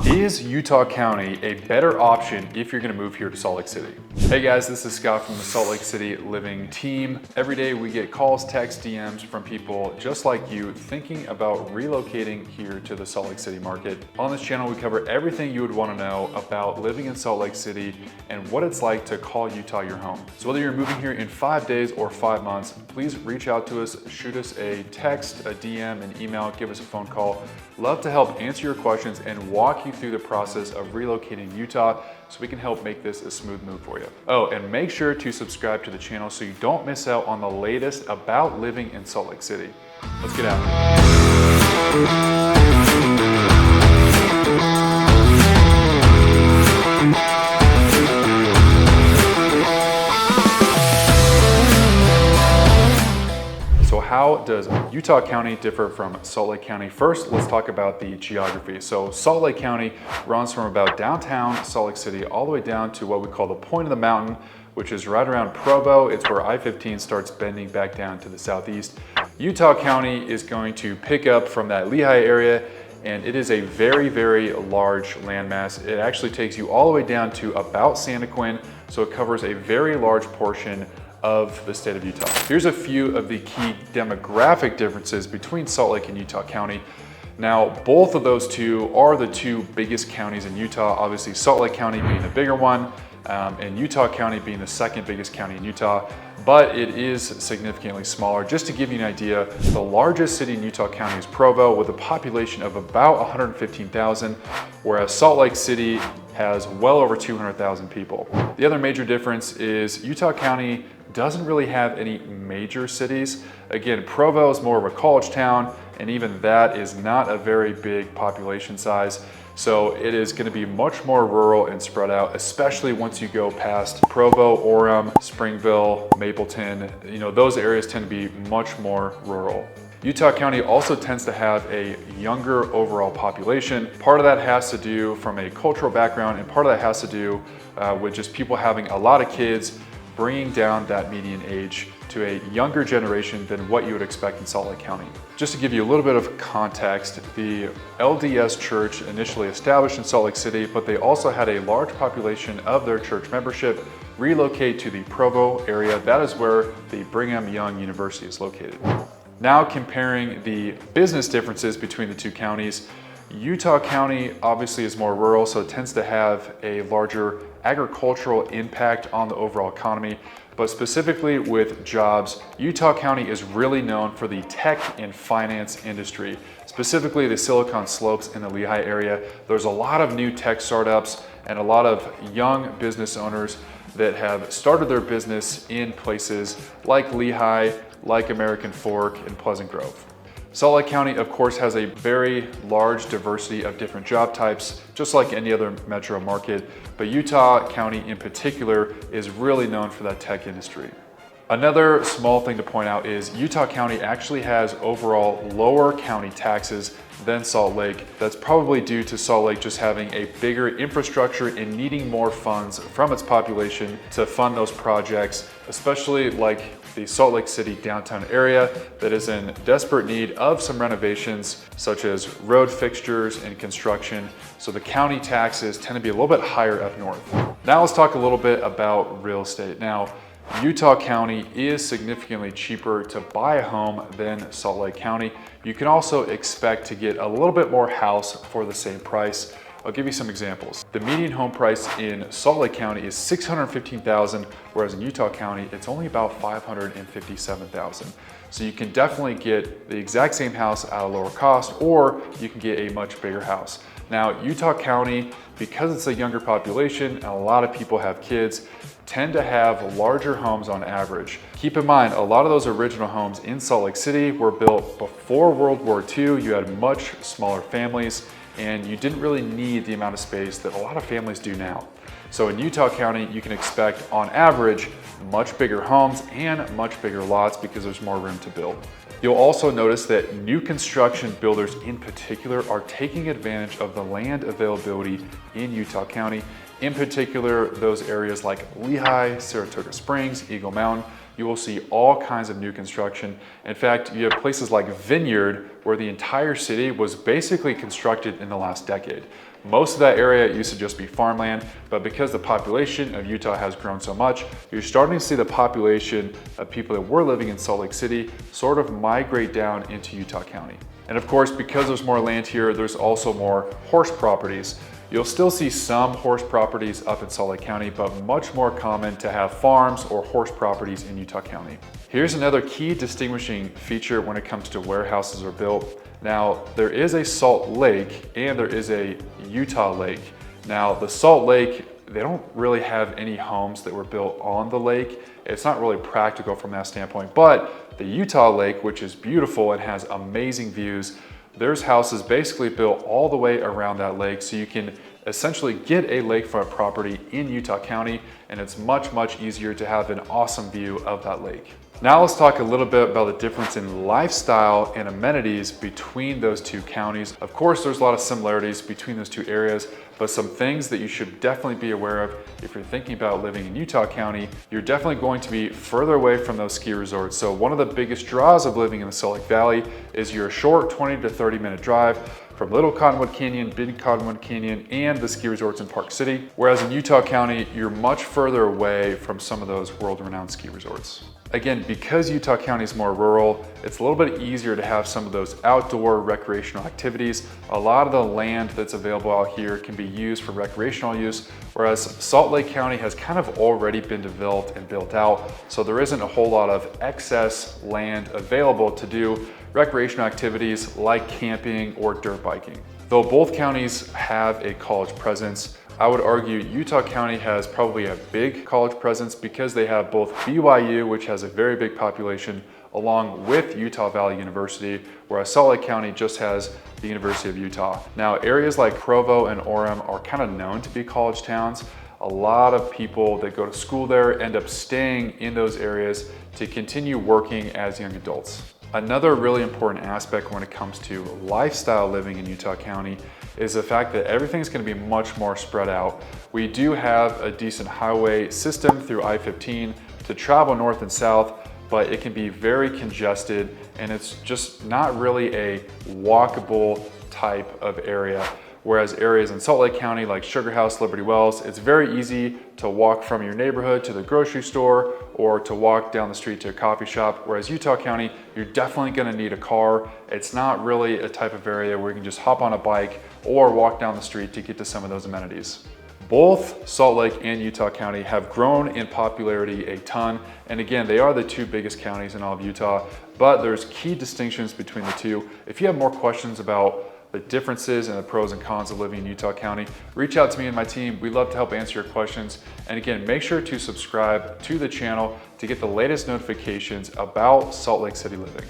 Is Utah County a better option if you're gonna move here to Salt Lake City? Hey guys, this is Scott from the Salt Lake City Living team. Every day we get calls, texts, DMs from people just like you thinking about relocating here to the Salt Lake City market. On this channel, we cover everything you would wanna know about living in Salt Lake City and what it's like to call Utah your home. So whether you're moving here in 5 days or 5 months, please reach out to us, shoot us a text, a DM, an email, give us a phone call. Love to help answer your questions and walk you through the process of relocating to Utah so we can help make this a smooth move for you. Oh, and make sure to subscribe to the channel so you don't miss out on the latest about living in Salt Lake City. Let's get out. So how does Utah County differ from Salt Lake County? First, let's talk about the geography. So Salt Lake County runs from about downtown Salt Lake City all the way down to what we call the point of the mountain, which is right around Provo. It's where I-15 starts bending back down to the southeast. Utah County is going to pick up from that Lehi area, and it is a very, very large landmass. It actually takes you all the way down to about Santaquin, so it covers a very large portion of the state of Utah. Here's a few of the key demographic differences between Salt Lake and Utah County. Now, both of those two are the two biggest counties in Utah. Obviously, Salt Lake County being the bigger one, and Utah County being the second biggest county in Utah, but it is significantly smaller. Just to give you an idea, the largest city in Utah County is Provo with a population of about 115,000, whereas Salt Lake City has well over 200,000 people. The other major difference is Utah County doesn't really have any major cities. Again, Provo is more of a college town, and even that is not a very big population size. So it is gonna be much more rural and spread out, especially once you go past Provo, Orem, Springville, Mapleton. You know, those areas tend to be much more rural. Utah County also tends to have a younger overall population. Part of that has to do from a cultural background, and part of that has to do with just people having a lot of kids, bringing down that median age to a younger generation than what you would expect in Salt Lake County. Just to give you a little bit of context, the LDS Church initially established in Salt Lake City, but they also had a large population of their church membership relocate to the Provo area. That is where the Brigham Young University is located. Now comparing the business differences between the two counties, Utah County obviously is more rural, so it tends to have a larger agricultural impact on the overall economy. But specifically with jobs, Utah County is really known for the tech and finance industry, specifically the Silicon Slopes in the Lehi area. There's a lot of new tech startups and a lot of young business owners that have started their business in places like Lehi, like American Fork, and Pleasant Grove. Salt Lake County, of course, has a very large diversity of different job types, just like any other metro market, but Utah County in particular is really known for that tech industry. Another small thing to point out is Utah County actually has overall lower county taxes than Salt Lake. That's probably due to Salt Lake just having a bigger infrastructure and needing more funds from its population to fund those projects, especially like the Salt Lake City downtown area that is in desperate need of some renovations, such as road fixtures and construction. So the county taxes tend to be a little bit higher up north. Now let's talk a little bit about real estate. Now, Utah County is significantly cheaper to buy a home than Salt Lake County. You can also expect to get a little bit more house for the same price. I'll give you some examples. The median home price in Salt Lake County is $615,000, whereas in Utah County, it's only about $557,000. So you can definitely get the exact same house at a lower cost, or you can get a much bigger house. Now, Utah County, because it's a younger population and a lot of people have kids, tend to have larger homes on average. Keep in mind, a lot of those original homes in Salt Lake City were built before World War II. You had much smaller families, and you didn't really need the amount of space that a lot of families do now. So in Utah County, you can expect on average much bigger homes and much bigger lots because there's more room to build. You'll also notice that new construction builders in particular are taking advantage of the land availability in Utah County. In particular, those areas like Lehi, Saratoga Springs, Eagle Mountain. you will see all kinds of new construction. In fact, you have places like Vineyard, where the entire city was basically constructed in the last decade. Most of that area used to just be farmland, but because the population of Utah has grown so much, you're starting to see the population of people that were living in Salt Lake City sort of migrate down into Utah County. And of course, because there's more land here, there's also more horse properties. You'll still see some horse properties up in Salt Lake County, but much more common to have farms or horse properties in Utah County. Here's another key distinguishing feature when it comes to where houses are built. Now, there is a Salt Lake and there is a Utah Lake. Now, the Salt Lake, they don't really have any homes that were built on the lake. It's not really practical from that standpoint, but the Utah Lake, which is beautiful and has amazing views, there's houses basically built all the way around that lake, so you can essentially get a lakefront property in Utah County, and it's much, much easier to have an awesome view of that lake. Now let's talk a little bit about the difference in lifestyle and amenities between those two counties. Of course, there's a lot of similarities between those two areas, but some things that you should definitely be aware of if you're thinking about living in Utah County. You're definitely going to be further away from those ski resorts. So one of the biggest draws of living in the Salt Lake Valley is your short 20 to 30 minute drive from Little Cottonwood Canyon, Big Cottonwood Canyon, and the ski resorts in Park City. Whereas in Utah County, you're much further away from some of those world-renowned ski resorts. Again, because Utah County is more rural, it's a little bit easier to have some of those outdoor recreational activities. A lot of the land that's available out here can be used for recreational use, whereas Salt Lake County has kind of already been developed and built out, so there isn't a whole lot of excess land available to do recreational activities like camping or dirt biking. Though both counties have a college presence, I would argue Utah County has probably a big college presence because they have both BYU, which has a very big population, along with Utah Valley University, whereas Salt Lake County just has the University of Utah. Now, areas like Provo and Orem are kind of known to be college towns. A lot of people that go to school there end up staying in those areas to continue working as young adults. Another really important aspect when it comes to lifestyle living in Utah County is the fact that everything's going to be much more spread out. We do have a decent highway system through I-15 to travel north and south, but it can be very congested and it's just not really a walkable type of area. Whereas areas in Salt Lake County like Sugar House, Liberty Wells, it's very easy to walk from your neighborhood to the grocery store or to walk down the street to a coffee shop. Whereas Utah County, you're definitely gonna need a car. It's not really a type of area where you can just hop on a bike or walk down the street to get to some of those amenities. Both Salt Lake and Utah County have grown in popularity a ton. And again, they are the two biggest counties in all of Utah, but there's key distinctions between the two. If you have more questions about the differences and the pros and cons of living in Utah County, reach out to me and my team. We'd love to help answer your questions. And again, make sure to subscribe to the channel to get the latest notifications about Salt Lake City living.